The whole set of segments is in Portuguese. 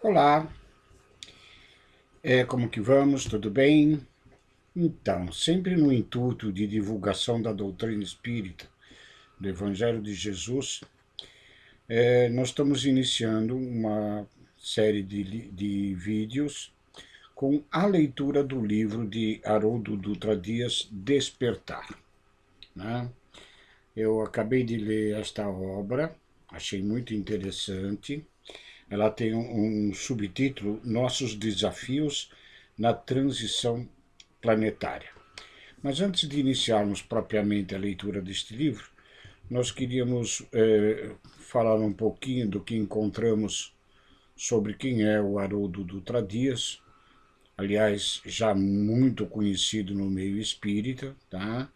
Olá, como que vamos? Tudo bem? Então, sempre no intuito de divulgação da doutrina espírita, do Evangelho de Jesus, nós estamos iniciando uma série de vídeos com a leitura do livro de Haroldo Dutra Dias, Despertar, né? Eu acabei de ler esta obra, achei muito interessante. Ela tem um subtítulo: Nossos Desafios na Transição Planetária. Mas antes de iniciarmos propriamente a leitura deste livro, nós queríamos falar um pouquinho do que encontramos sobre quem é o Haroldo Dutra Dias, aliás, já muito conhecido no meio espírita, tá?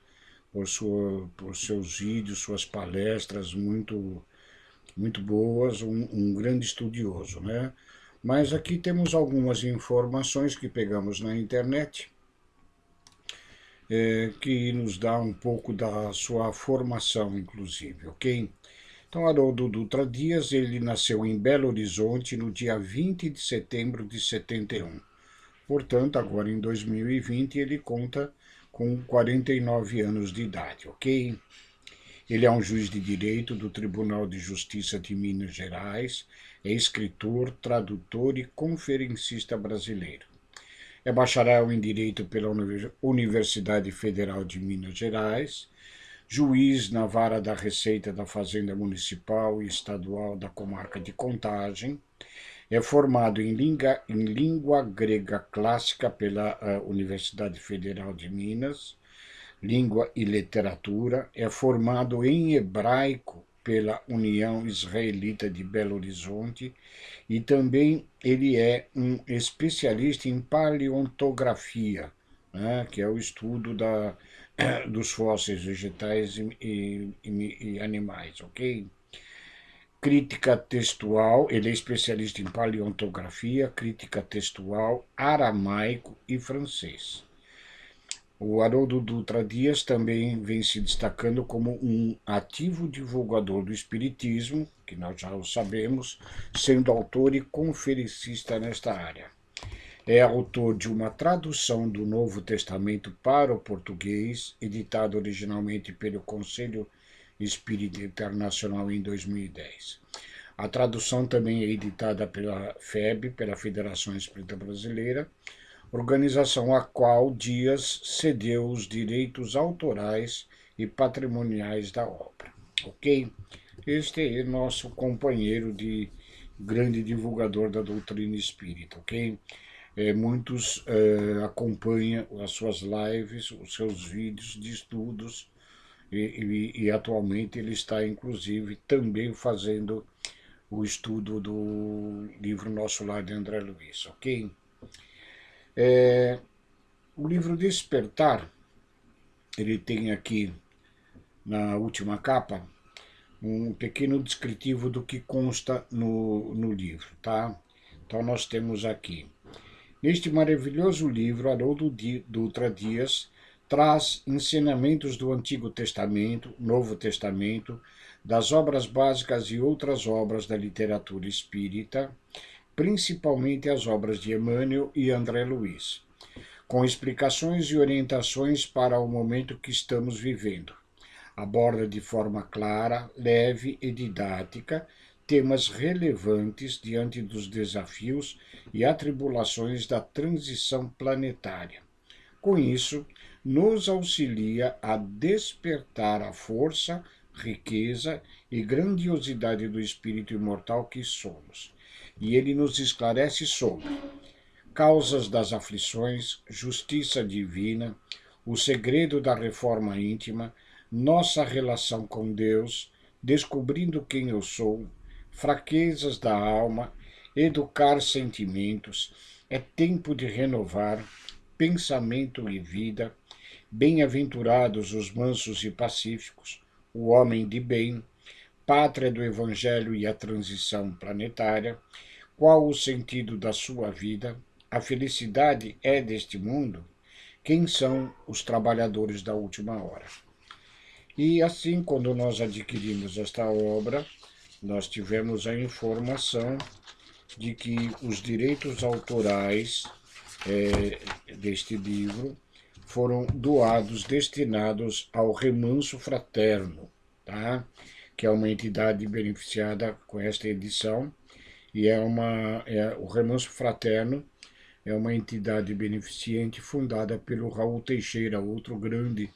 Por seus vídeos, suas palestras muito boas, um grande estudioso, né? Mas aqui temos algumas informações que pegamos na internet que nos dá um pouco da sua formação, inclusive, ok? Então, Haroldo Dutra Dias, ele nasceu em Belo Horizonte no dia 20 de setembro de 71. Portanto, agora em 2020, ele conta com 49 anos de idade, ok? Ele é um juiz de direito do Tribunal de Justiça de Minas Gerais, é escritor, tradutor e conferencista brasileiro. É bacharel em Direito pela Universidade Federal de Minas Gerais, juiz na Vara da Receita da Fazenda Municipal e Estadual da Comarca de Contagem, é formado em língua grega clássica pela Universidade Federal de Minas, língua e literatura, é formado em hebraico pela União Israelita de Belo Horizonte e também ele é um especialista em paleontografia, né, que é o estudo dos fósseis vegetais e animais, ok? Crítica textual, ele é especialista em paleontografia, crítica textual, aramaico e francês. O Haroldo Dutra Dias também vem se destacando como um ativo divulgador do espiritismo, que nós já o sabemos, sendo autor e conferencista nesta área. É autor de uma tradução do Novo Testamento para o português, editado originalmente pelo Conselho Espírita Internacional em 2010. A tradução também é editada pela FEB, pela Federação Espírita Brasileira, organização a qual Dias cedeu os direitos autorais e patrimoniais da obra. Ok? Este é nosso companheiro de grande divulgador da doutrina espírita, ok? Muitos acompanham as suas lives, os seus vídeos de estudos e atualmente ele está inclusive também fazendo o estudo do livro Nosso Lar de André Luiz, ok? O livro Despertar, ele tem aqui na última capa um pequeno descritivo do que consta no livro, tá? Então nós temos aqui: neste maravilhoso livro, Haroldo Dutra Dias traz ensinamentos do Antigo Testamento, Novo Testamento, das obras básicas e outras obras da literatura espírita, principalmente as obras de Emmanuel e André Luiz, com explicações e orientações para o momento que estamos vivendo. Aborda de forma clara, leve e didática temas relevantes diante dos desafios e atribulações da transição planetária. Com isso, nos auxilia a despertar a força, riqueza e grandiosidade do espírito imortal que somos. E ele nos esclarece sobre causas das aflições, justiça divina, o segredo da reforma íntima, nossa relação com Deus, descobrindo quem eu sou, fraquezas da alma, educar sentimentos, é tempo de renovar pensamento e vida, bem-aventurados os mansos e pacíficos, o homem de bem, pátria do Evangelho e a transição planetária, qual o sentido da sua vida, a felicidade é deste mundo, quem são os trabalhadores da última hora. E assim, quando nós adquirimos esta obra, nós tivemos a informação de que os direitos autorais deste livro foram doados, destinados ao Remanso Fraterno, tá? Que é uma entidade beneficiada com esta edição, e o Remanso Fraterno é uma entidade beneficente fundada pelo Raul Teixeira, outro grande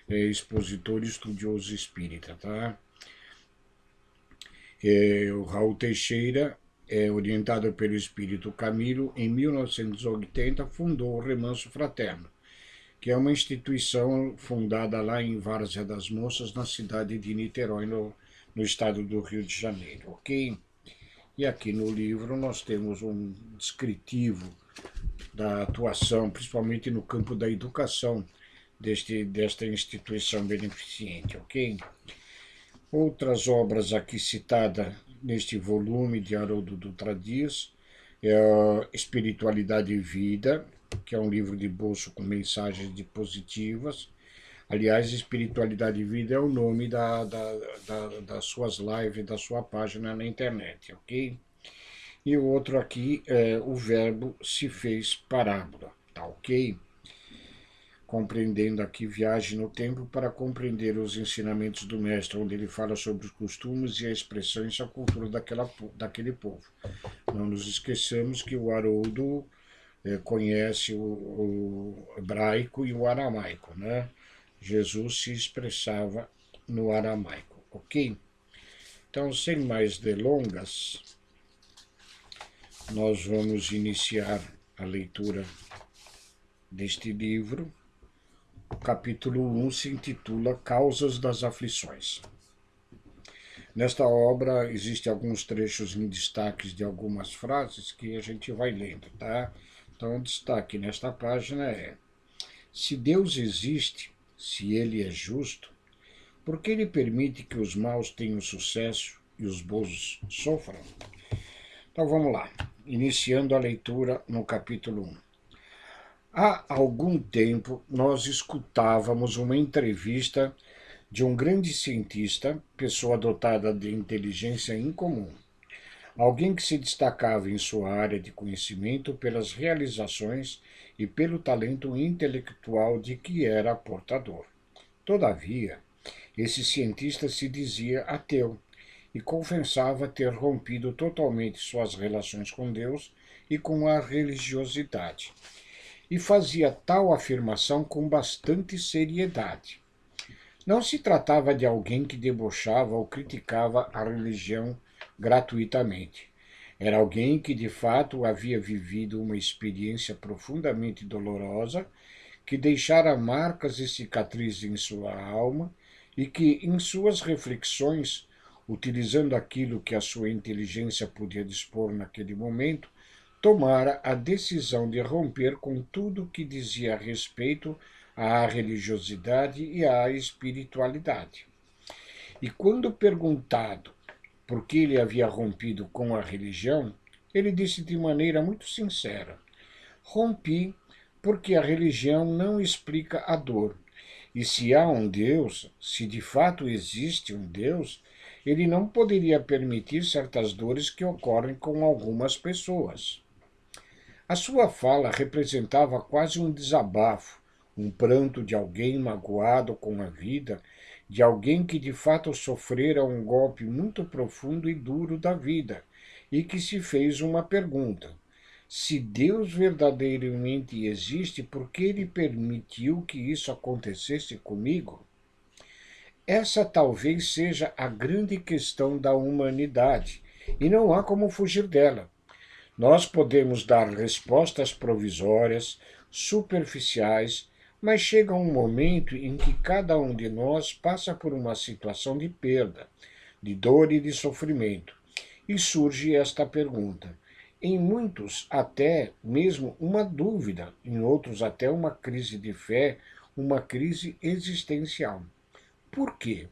expositor e estudioso espírita, tá? O Raul Teixeira, orientado pelo espírito Camilo, em 1980 fundou o Remanso Fraterno, que é uma instituição fundada lá em Várzea das Moças, na cidade de Niterói, no estado do Rio de Janeiro, ok? E aqui no livro nós temos um descritivo da atuação, principalmente no campo da educação, desta instituição beneficente, ok? Outras obras aqui citadas neste volume de Haroldo Dutra Dias é a Espiritualidade e Vida, que é um livro de bolso com mensagens positivas. Aliás, Espiritualidade e Vida é o nome das suas lives, da sua página na internet, ok? E o outro aqui é O Verbo se fez parábola, tá ok? Compreendendo aqui Viagem no Tempo para compreender os ensinamentos do mestre, onde ele fala sobre os costumes e a expressão e a cultura daquele povo. Não nos esqueçamos que o Haroldo conhece o hebraico e o aramaico, né? Jesus se expressava no aramaico, ok? Então, sem mais delongas, nós vamos iniciar a leitura deste livro. O capítulo 1 se intitula Causas das Aflições. Nesta obra existem alguns trechos em destaques de algumas frases que a gente vai lendo, tá? Então, o destaque nesta página é: se Deus existe, se Ele é justo, por que Ele permite que os maus tenham sucesso e os bons sofram? Então vamos lá, iniciando a leitura no capítulo 1. Há algum tempo nós escutávamos uma entrevista de um grande cientista, pessoa dotada de inteligência incomum, alguém que se destacava em sua área de conhecimento pelas realizações e pelo talento intelectual de que era portador. Todavia, esse cientista se dizia ateu e confessava ter rompido totalmente suas relações com Deus e com a religiosidade. E fazia tal afirmação com bastante seriedade. Não se tratava de alguém que debochava ou criticava a religião gratuitamente. Era alguém que de fato havia vivido uma experiência profundamente dolorosa, que deixara marcas e cicatrizes em sua alma e que, em suas reflexões, utilizando aquilo que a sua inteligência podia dispor naquele momento, tomara a decisão de romper com tudo que dizia respeito à religiosidade e à espiritualidade. E quando perguntado por que ele havia rompido com a religião, ele disse de maneira muito sincera: rompi porque a religião não explica a dor. E se há um Deus, se de fato existe um Deus, ele não poderia permitir certas dores que ocorrem com algumas pessoas. A sua fala representava quase um desabafo, um pranto de alguém magoado com a vida, de alguém que de fato sofrera um golpe muito profundo e duro da vida, e que se fez uma pergunta: se Deus verdadeiramente existe, por que ele permitiu que isso acontecesse comigo? Essa talvez seja a grande questão da humanidade, e não há como fugir dela. Nós podemos dar respostas provisórias, superficiais, mas chega um momento em que cada um de nós passa por uma situação de perda, de dor e de sofrimento. E surge esta pergunta. Em muitos, até mesmo uma dúvida, em outros, até uma crise de fé, uma crise existencial. Por quê?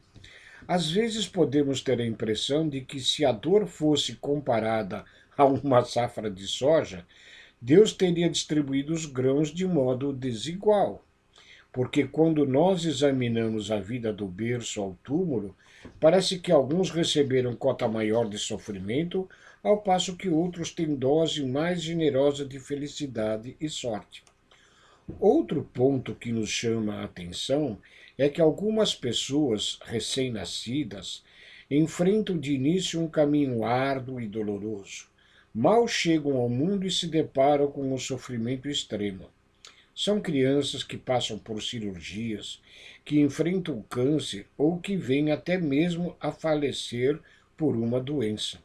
Às vezes podemos ter a impressão de que se a dor fosse comparada a uma safra de soja, Deus teria distribuído os grãos de modo desigual. Porque quando nós examinamos a vida do berço ao túmulo, Parece que alguns receberam cota maior de sofrimento, ao passo que outros têm dose mais generosa de felicidade e sorte. Outro ponto que nos chama a atenção é que algumas pessoas recém-nascidas enfrentam de início um caminho árduo e doloroso. Mal chegam ao mundo e se deparam com o sofrimento extremo. São crianças que passam por cirurgias, que enfrentam o câncer ou que vêm até mesmo a falecer por uma doença.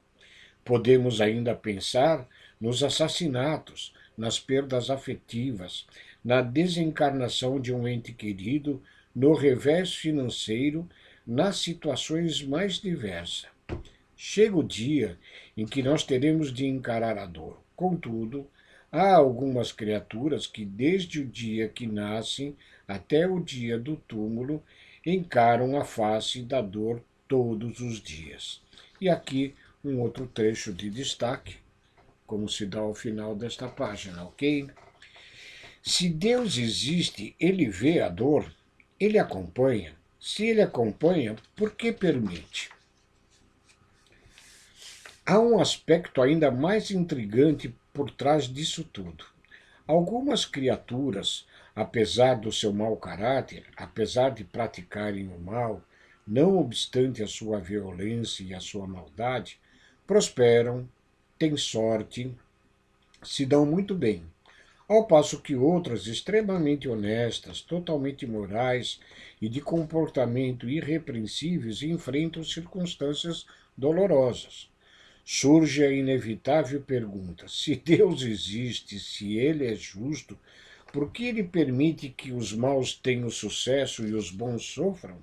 Podemos ainda pensar nos assassinatos, nas perdas afetivas, na desencarnação de um ente querido, no revés financeiro, nas situações mais diversas. Chega o dia em que nós teremos de encarar a dor. Contudo, há algumas criaturas que, desde o dia que nascem até o dia do túmulo, encaram a face da dor todos os dias. E aqui um outro trecho de destaque, como se dá ao final desta página, ok? Se Deus existe, ele vê a dor, ele acompanha. Se ele acompanha, por que permite? Há um aspecto ainda mais intrigante por trás disso tudo. Algumas criaturas, apesar do seu mau caráter, apesar de praticarem o mal, não obstante a sua violência e a sua maldade, prosperam, têm sorte, se dão muito bem. Ao passo que outras, extremamente honestas, totalmente morais e de comportamento irrepreensíveis, enfrentam circunstâncias dolorosas. Surge a inevitável pergunta: se Deus existe, se Ele é justo, por que Ele permite que os maus tenham sucesso e os bons sofram?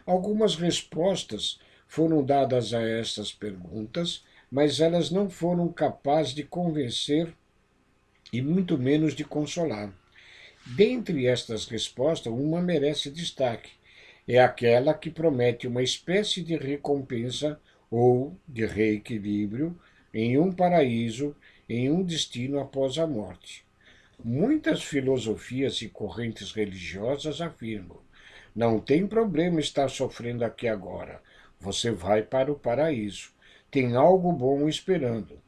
Algumas respostas foram dadas a estas perguntas, mas elas não foram capazes de convencer e muito menos de consolar. Dentre estas respostas, uma merece destaque. É aquela que promete uma espécie de recompensa ou de reequilíbrio em um paraíso, em um destino após a morte. Muitas filosofias e correntes religiosas afirmam: não tem problema estar sofrendo aqui agora. Você vai para o paraíso. Tem algo bom esperando.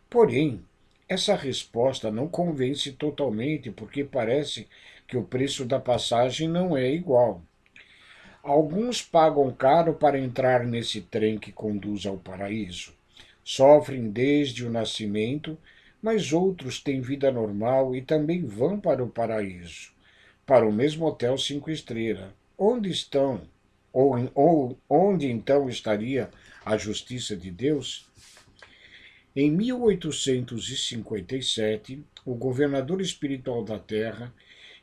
Porém, essa resposta não convence totalmente porque parece que o preço da passagem não é igual. Alguns pagam caro para entrar nesse trem que conduz ao paraíso. Sofrem desde o nascimento, mas outros têm vida normal e também vão para o paraíso, para o mesmo hotel 5 estrelas. Onde estão? Ou onde então estaria a justiça de Deus? Em 1857, o governador espiritual da Terra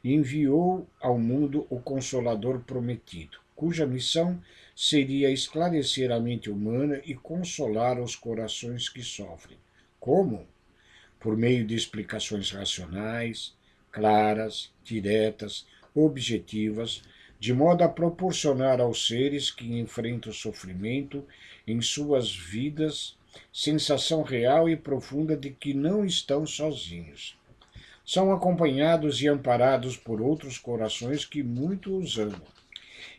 enviou ao mundo o Consolador Prometido, cuja missão seria esclarecer a mente humana e consolar os corações que sofrem. Como? Por meio de explicações racionais, claras, diretas, objetivas, de modo a proporcionar aos seres que enfrentam o sofrimento em suas vidas sensação real e profunda de que não estão sozinhos. São acompanhados e amparados por outros corações que muito os amam.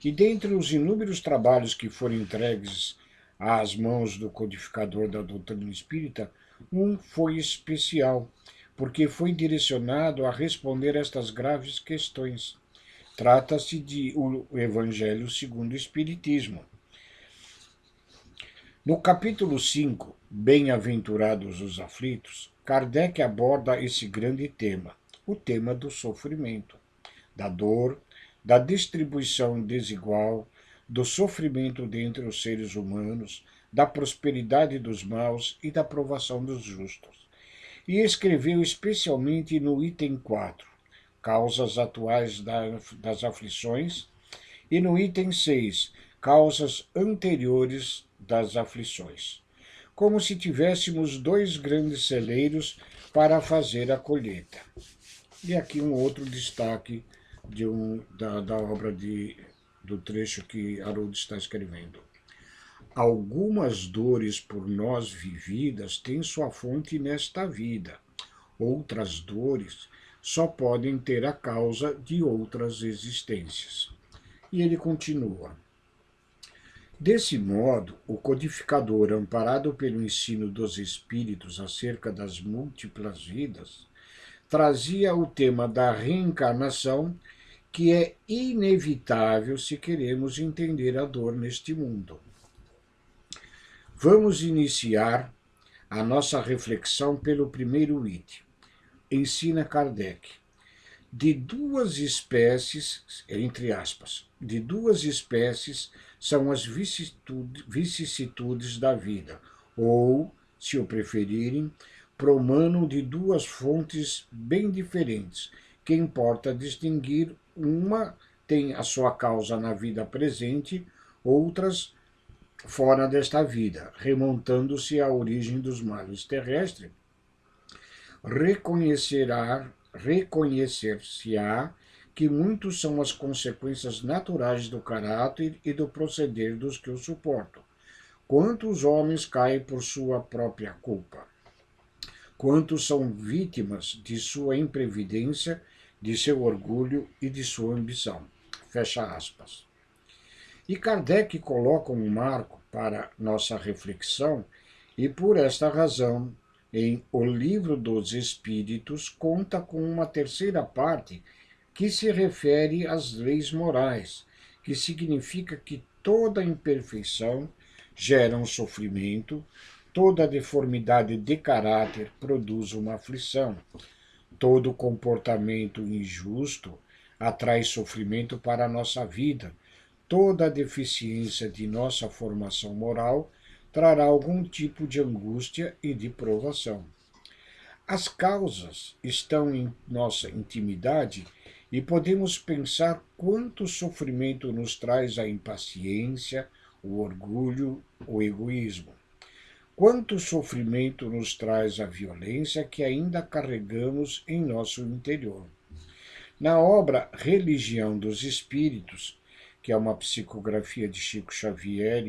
E dentre os inúmeros trabalhos que foram entregues às mãos do codificador da doutrina espírita, um foi especial, porque foi direcionado a responder estas graves questões. Trata-se de o Evangelho segundo o Espiritismo. No capítulo 5, Bem-aventurados os aflitos, Kardec aborda esse grande tema, o tema do sofrimento, da dor, da distribuição desigual, do sofrimento dentre os seres humanos, da prosperidade dos maus e da provação dos justos. E escreveu especialmente no item 4, causas atuais das aflições, e no item 6, causas anteriores das aflições, como se tivéssemos dois grandes celeiros para fazer a colheita. E aqui um outro destaque da obra do trecho que Haroldo está escrevendo. Algumas dores por nós vividas têm sua fonte nesta vida. Outras dores só podem ter a causa de outras existências. E ele continua. Desse modo, o codificador, amparado pelo ensino dos espíritos acerca das múltiplas vidas, trazia o tema da reencarnação, que é inevitável se queremos entender a dor neste mundo. Vamos iniciar a nossa reflexão pelo primeiro item. Ensina Kardec. De duas espécies, entre aspas, de duas espécies são as vicissitudes da vida, ou, se o preferirem, promanam de duas fontes bem diferentes, que importa distinguir: uma tem a sua causa na vida presente, outras fora desta vida, remontando-se à origem dos males terrestres. Reconhecer-se-á que muitos são as consequências naturais do caráter e do proceder dos que o suportam. Quantos homens caem por sua própria culpa? Quantos são vítimas de sua imprevidência, de seu orgulho e de sua ambição? Fecha aspas. E Kardec coloca um marco para nossa reflexão, e por esta razão, em O Livro dos Espíritos, conta com uma terceira parte que se refere às leis morais, que significa que toda imperfeição gera um sofrimento, toda deformidade de caráter produz uma aflição, todo comportamento injusto atrai sofrimento para a nossa vida, toda deficiência de nossa formação moral trará algum tipo de angústia e de provação. As causas estão em nossa intimidade e podemos pensar quanto sofrimento nos traz a impaciência, o orgulho, o egoísmo. Quanto sofrimento nos traz a violência que ainda carregamos em nosso interior. Na obra Religião dos Espíritos, que é uma psicografia de Chico Xavier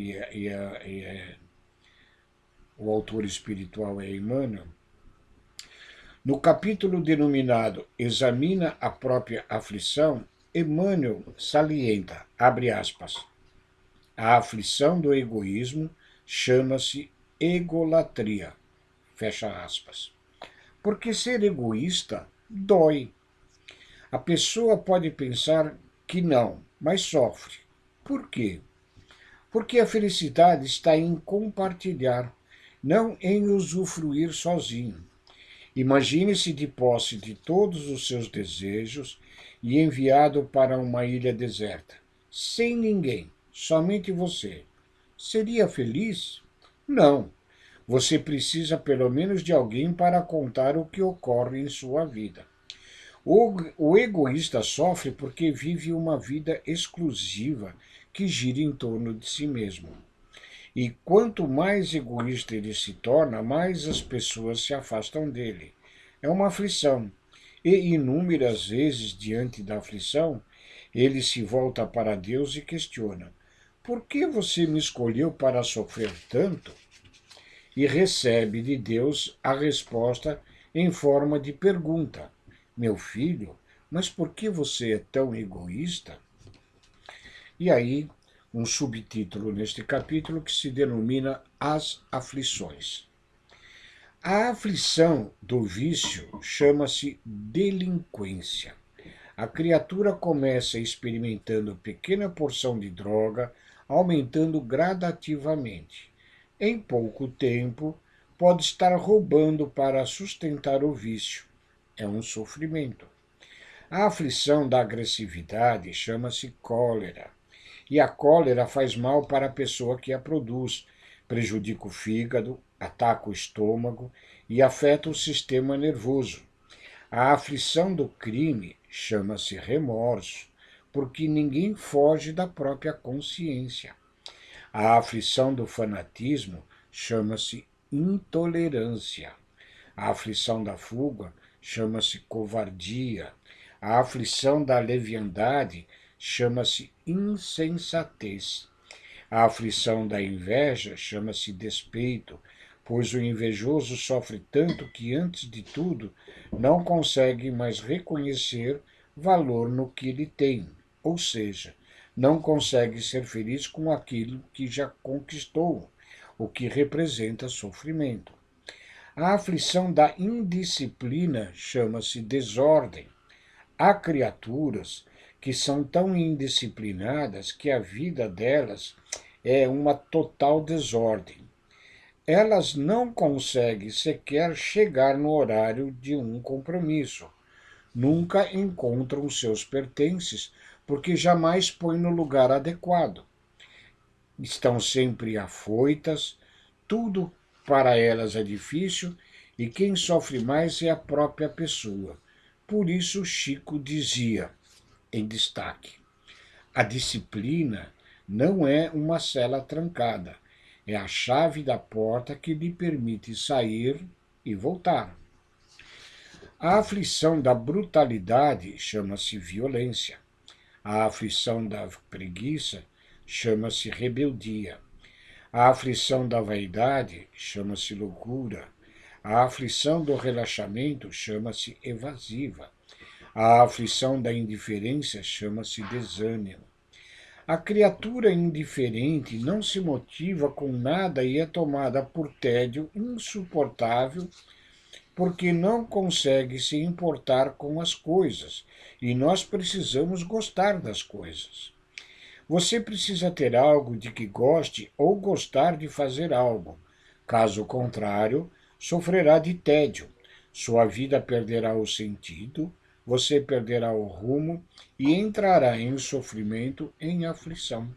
o autor espiritual é Emmanuel, no capítulo denominado Examina a própria aflição, Emmanuel salienta, abre aspas, a aflição do egoísmo chama-se egolatria, fecha aspas. Porque ser egoísta dói. A pessoa pode pensar que não, mas sofre. Por quê? Porque a felicidade está em compartilhar, não em usufruir sozinho. Imagine-se de posse de todos os seus desejos e enviado para uma ilha deserta, sem ninguém, somente você. Seria feliz? Não. Você precisa pelo menos de alguém para contar o que ocorre em sua vida. O egoísta sofre porque vive uma vida exclusiva que gira em torno de si mesmo. E quanto mais egoísta ele se torna, mais as pessoas se afastam dele. É uma aflição. E inúmeras vezes, diante da aflição, ele se volta para Deus e questiona: por que você me escolheu para sofrer tanto? E recebe de Deus a resposta em forma de pergunta: meu filho, mas por que você é tão egoísta? E aí, um subtítulo neste capítulo que se denomina As Aflições. A aflição do vício chama-se delinquência. A criatura começa experimentando pequena porção de droga, aumentando gradativamente. Em pouco tempo, pode estar roubando para sustentar o vício. É um sofrimento. A aflição da agressividade chama-se cólera. E a cólera faz mal para a pessoa que a produz, prejudica o fígado, ataca o estômago e afeta o sistema nervoso. A aflição do crime chama-se remorso, porque ninguém foge da própria consciência. A aflição do fanatismo chama-se intolerância. A aflição da fuga chama-se covardia. A aflição da leviandade chama-se insensatez. A aflição da inveja chama-se despeito, pois o invejoso sofre tanto que, antes de tudo, não consegue mais reconhecer valor no que ele tem, ou seja, não consegue ser feliz com aquilo que já conquistou, o que representa sofrimento. A aflição da indisciplina chama-se desordem. Há criaturas que são tão indisciplinadas que a vida delas é uma total desordem. Elas não conseguem sequer chegar no horário de um compromisso. Nunca encontram seus pertences, porque jamais põem no lugar adequado. Estão sempre afoitas, tudo para elas é difícil e quem sofre mais é a própria pessoa. Por isso, Chico dizia, em destaque, a disciplina não é uma cela trancada, é a chave da porta que lhe permite sair e voltar. A aflição da brutalidade chama-se violência. A aflição da preguiça chama-se rebeldia. A aflição da vaidade chama-se loucura. A aflição do relaxamento chama-se evasiva. A aflição da indiferença chama-se desânimo. A criatura indiferente não se motiva com nada e é tomada por tédio insuportável porque não consegue se importar com as coisas e nós precisamos gostar das coisas. Você precisa ter algo de que goste ou gostar de fazer algo. Caso contrário, sofrerá de tédio. Sua vida perderá o sentido, você perderá o rumo e entrará em sofrimento, em aflição.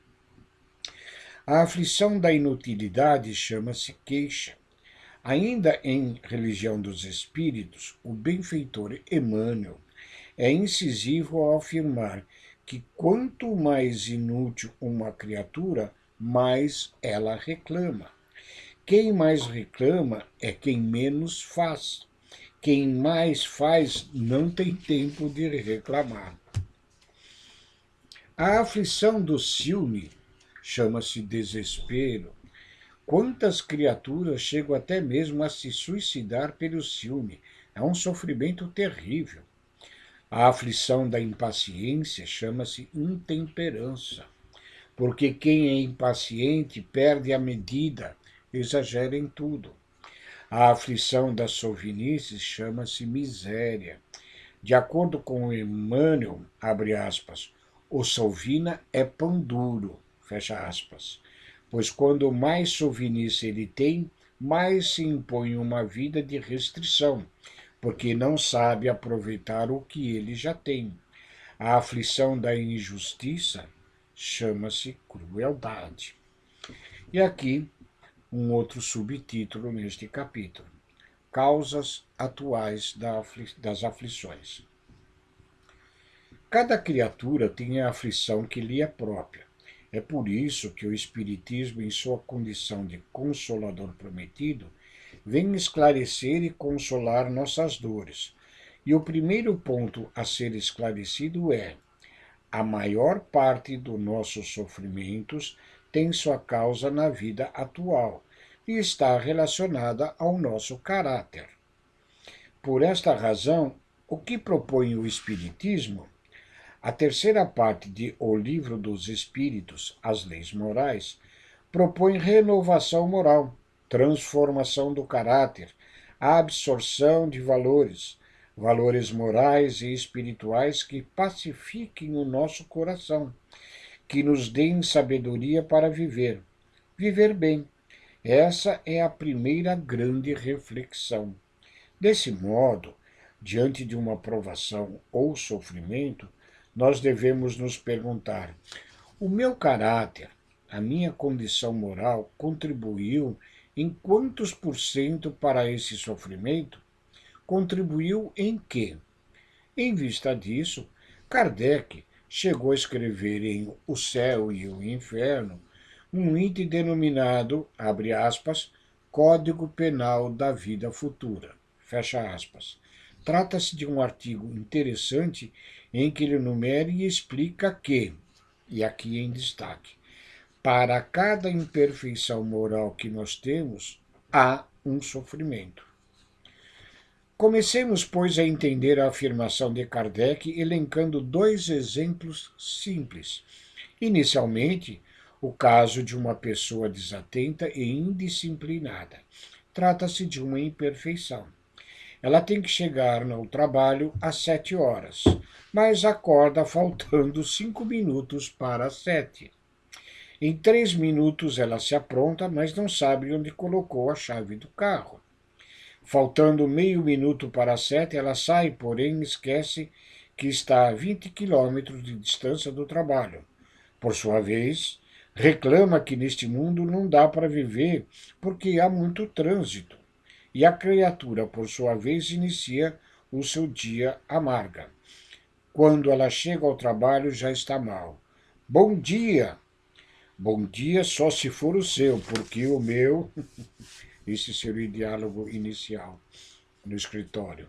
A aflição da inutilidade chama-se queixa. Ainda em Religião dos Espíritos, o benfeitor Emmanuel é incisivo ao afirmar que quanto mais inútil uma criatura, mais ela reclama. Quem mais reclama é quem menos faz. Quem mais faz não tem tempo de reclamar. A aflição do ciúme chama-se desespero. Quantas criaturas chegam até mesmo a se suicidar pelo ciúme? É um sofrimento terrível. A aflição da impaciência chama-se intemperança, porque quem é impaciente perde a medida, exagera em tudo. A aflição da sovinice chama-se miséria. De acordo com Emmanuel, abre aspas, o sovina é pão duro, fecha aspas, pois quando mais sovinice ele tem, mais se impõe uma vida de restrição, porque não sabe aproveitar o que ele já tem. A aflição da injustiça chama-se crueldade. E aqui um outro subtítulo neste capítulo: Causas atuais das aflições. Cada criatura tem a aflição que lhe é própria. É por isso que o Espiritismo, em sua condição de consolador prometido, vem esclarecer e consolar nossas dores. E o primeiro ponto a ser esclarecido é: a maior parte dos nossos sofrimentos tem sua causa na vida atual e está relacionada ao nosso caráter. Por esta razão, o que propõe o Espiritismo? A terceira parte de O Livro dos Espíritos, As Leis Morais, propõe renovação moral, transformação do caráter, a absorção de valores, valores morais e espirituais que pacifiquem o nosso coração, que nos deem sabedoria para viver, viver bem. Essa é a primeira grande reflexão. Desse modo, diante de uma provação ou sofrimento, nós devemos nos perguntar: o meu caráter, a minha condição moral contribuiu em quantos por cento para esse sofrimento? Contribuiu em quê? Em vista disso, Kardec chegou a escrever em O Céu e o Inferno um item denominado, abre aspas, Código Penal da Vida Futura, fecha aspas. Trata-se de um artigo interessante em que ele enumera e explica que, e aqui em destaque, para cada imperfeição moral que nós temos, há um sofrimento. Comecemos, pois, a entender a afirmação de Kardec elencando dois exemplos simples Inicialmente, o caso de uma pessoa desatenta e indisciplinada. Trata-se de uma imperfeição. Ela tem que chegar no trabalho às 7 horas, mas acorda faltando 5 minutos para as 7. Em 3 minutos ela se apronta, mas não sabe onde colocou a chave do carro. Faltando meio minuto para as 7, ela sai, porém esquece que está a 20 quilômetros de distância do trabalho. Por sua vez, reclama que neste mundo não dá para viver porque há muito trânsito. E a criatura, por sua vez, inicia o seu dia amarga. Quando ela chega ao trabalho, já está mal. Bom dia! Bom dia só se for o seu, porque o meu. Esse seria o diálogo inicial no escritório.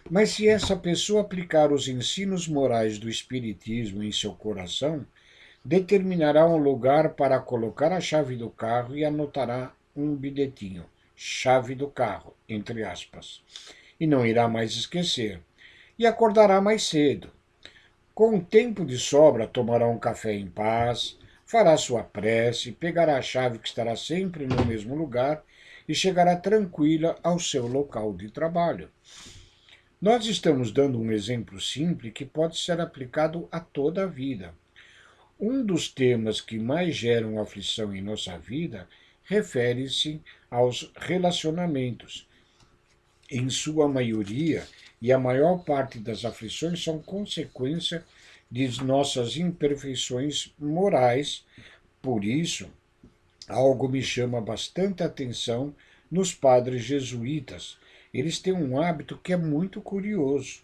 Mas se essa pessoa aplicar os ensinos morais do Espiritismo em seu coração, determinará um lugar para colocar a chave do carro e anotará um bilhetinho, chave do carro, entre aspas, e não irá mais esquecer, e acordará mais cedo. Com um tempo de sobra, tomará um café em paz, fará sua prece, pegará a chave que estará sempre no mesmo lugar e chegará tranquila ao seu local de trabalho. Nós estamos dando um exemplo simples que pode ser aplicado a toda a vida. Um dos temas que mais geram aflição em nossa vida refere-se aos relacionamentos. Em sua maioria, e a maior parte das aflições são consequência de nossas imperfeições morais. Por isso, algo me chama bastante atenção nos padres jesuítas. Eles têm um hábito que é muito curioso.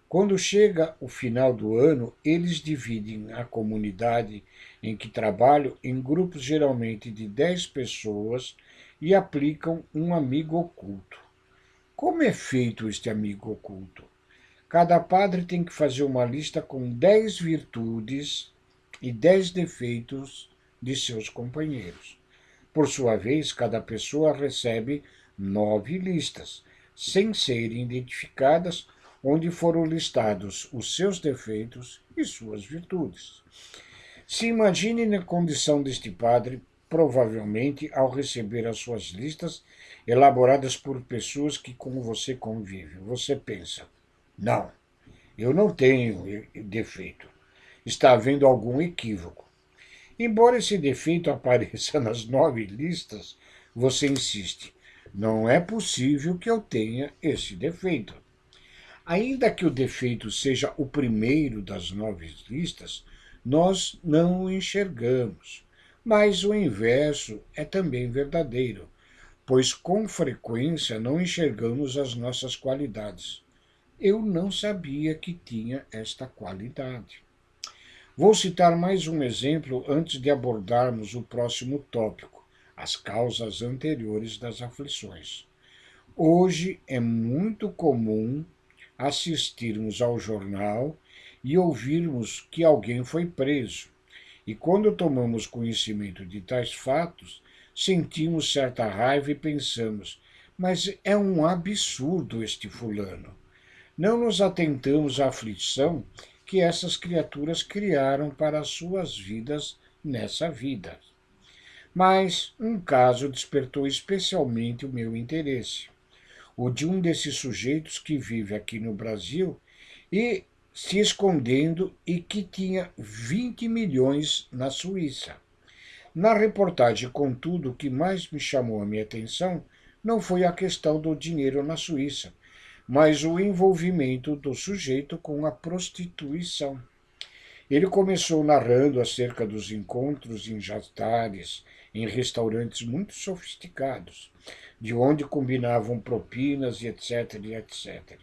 Quando chega o final do ano, eles dividem a comunidade em que trabalham em grupos geralmente de 10 pessoas e aplicam um amigo oculto. Como é feito este amigo oculto? Cada padre tem que fazer uma lista com 10 virtudes e 10 defeitos de seus companheiros. Por sua vez, cada pessoa recebe 9 listas, sem serem identificadas, onde foram listados os seus defeitos e suas virtudes. Se imagine na condição deste padre, provavelmente ao receber as suas listas, elaboradas por pessoas que com você convivem. Você pensa, não, eu não tenho defeito. Está havendo algum equívoco. Embora esse defeito apareça nas 9 listas, você insiste, não é possível que eu tenha esse defeito. Ainda que o defeito seja o primeiro das 9 listas, nós não o enxergamos. Mas o inverso é também verdadeiro, pois com frequência não enxergamos as nossas qualidades. Eu não sabia que tinha esta qualidade. Vou citar mais um exemplo antes de abordarmos o próximo tópico, as causas anteriores das aflições. Hoje é muito comum assistirmos ao jornal e ouvirmos que alguém foi preso. E quando tomamos conhecimento de tais fatos, sentimos certa raiva e pensamos: mas é um absurdo este fulano. Não nos atentamos à aflição que essas criaturas criaram para as suas vidas nessa vida. Mas um caso despertou especialmente o meu interesse, o de um desses sujeitos que vive aqui no Brasil e se escondendo e que tinha 20 milhões na Suíça. Na reportagem, contudo, o que mais me chamou a minha atenção não foi a questão do dinheiro na Suíça, mas o envolvimento do sujeito com a prostituição. Ele começou narrando acerca dos encontros em jantares, em restaurantes muito sofisticados, de onde combinavam propinas e etc, e etc.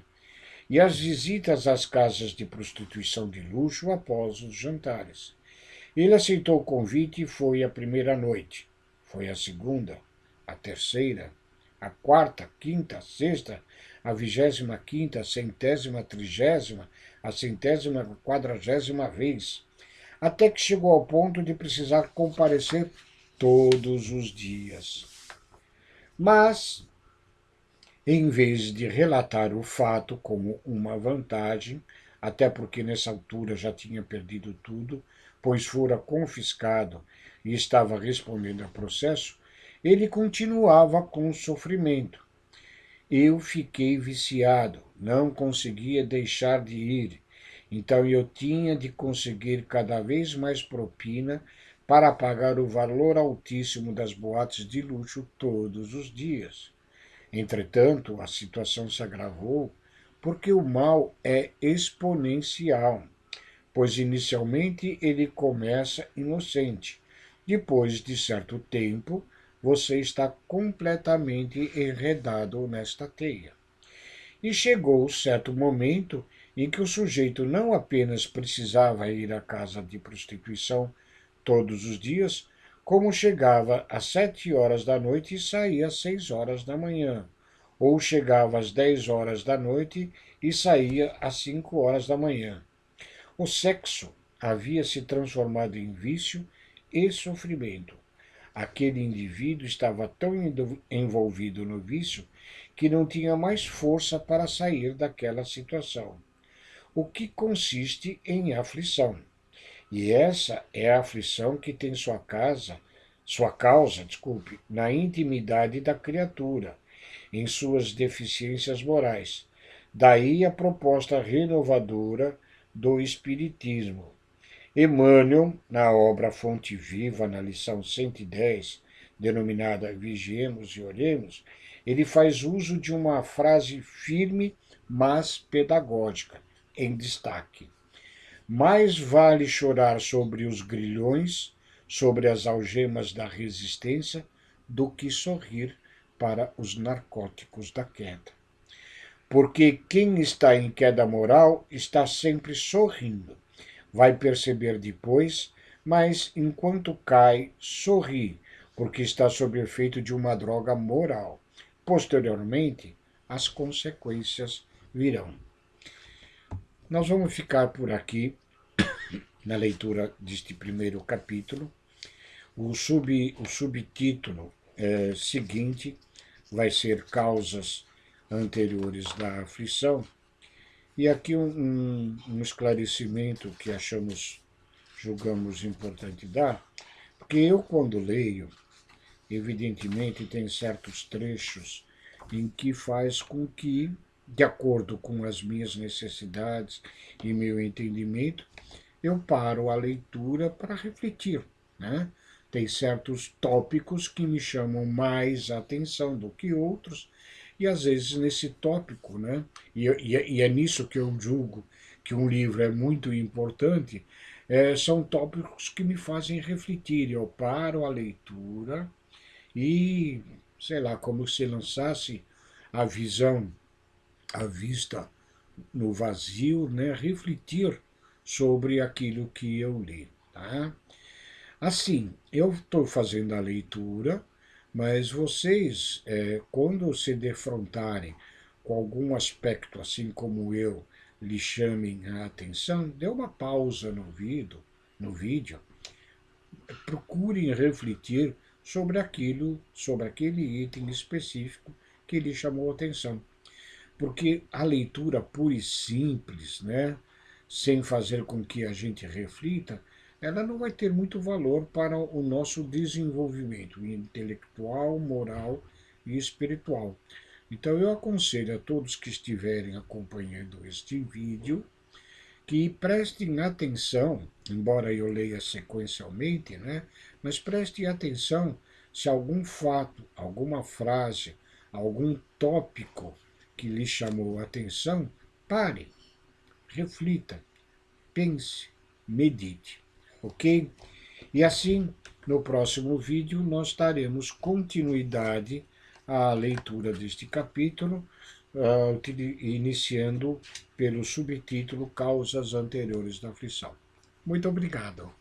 E as visitas às casas de prostituição de luxo após os jantares. Ele aceitou o convite e foi a primeira noite. Foi a segunda, a terceira, a quarta, quinta, a sexta, a 25ª, a 100ª, a 30ª, a 100ª, a 40ª vez, até que chegou ao ponto de precisar comparecer todos os dias. Mas, em vez de relatar o fato como uma vantagem, até porque nessa altura já tinha perdido tudo, pois fora confiscado e estava respondendo a processo, ele continuava com o sofrimento. Eu fiquei viciado, não conseguia deixar de ir. Então eu tinha de conseguir cada vez mais propina para pagar o valor altíssimo das boates de luxo todos os dias. Entretanto, a situação se agravou porque o mal é exponencial, pois inicialmente ele começa inocente. Depois de certo tempo, você está completamente enredado nesta teia. E chegou certo momento em que o sujeito não apenas precisava ir à casa de prostituição todos os dias, como chegava às 7 horas da noite e saía às 6 horas da manhã, ou chegava às 10 horas da noite e saía às 5 horas da manhã. O sexo havia se transformado em vício e sofrimento. Aquele indivíduo estava tão envolvido no vício que não tinha mais força para sair daquela situação, o que consiste em aflição. E essa é a aflição que tem sua causa, na intimidade da criatura, em suas deficiências morais. Daí a proposta renovadora do Espiritismo. Emmanuel, na obra Fonte Viva, na lição 110, denominada Vigiemos e Oremos, ele faz uso de uma frase firme, mas pedagógica, em destaque. Mais vale chorar sobre os grilhões, sobre as algemas da resistência, do que sorrir para os narcóticos da queda. Porque quem está em queda moral está sempre sorrindo. Vai perceber depois, mas enquanto cai, sorri, porque está sob efeito de uma droga moral. Posteriormente, as consequências virão. Nós vamos ficar por aqui na leitura deste primeiro capítulo. O subtítulo seguinte vai ser Causas Anteriores da Aflição. E aqui um esclarecimento que julgamos importante dar, porque eu, quando leio, evidentemente tem certos trechos em que faz com que, de acordo com as minhas necessidades e meu entendimento, eu paro a leitura para refletir, né? Tem certos tópicos que me chamam mais a atenção do que outros, e às vezes nesse tópico, né? E é nisso que eu julgo que um livro é muito importante, são tópicos que me fazem refletir. Eu paro a leitura e, sei lá, como se lançasse a visão, a vista no vazio, né? Refletir sobre aquilo que eu li. Tá? Assim, eu estou fazendo a leitura, mas vocês, quando se defrontarem com algum aspecto, assim como eu, lhe chamem a atenção, dê uma pausa no vídeo, procurem refletir sobre aquele item específico que lhe chamou a atenção. Porque a leitura pura e simples, né, sem fazer com que a gente reflita, ela não vai ter muito valor para o nosso desenvolvimento intelectual, moral e espiritual. Então eu aconselho a todos que estiverem acompanhando este vídeo que prestem atenção, embora eu leia sequencialmente, né, mas prestem atenção se algum fato, alguma frase, algum tópico que lhe chamou a atenção, pare, reflita, pense, medite, ok? E assim, no próximo vídeo, nós daremos continuidade à leitura deste capítulo, iniciando pelo subtítulo Causas Anteriores da Aflição. Muito obrigado.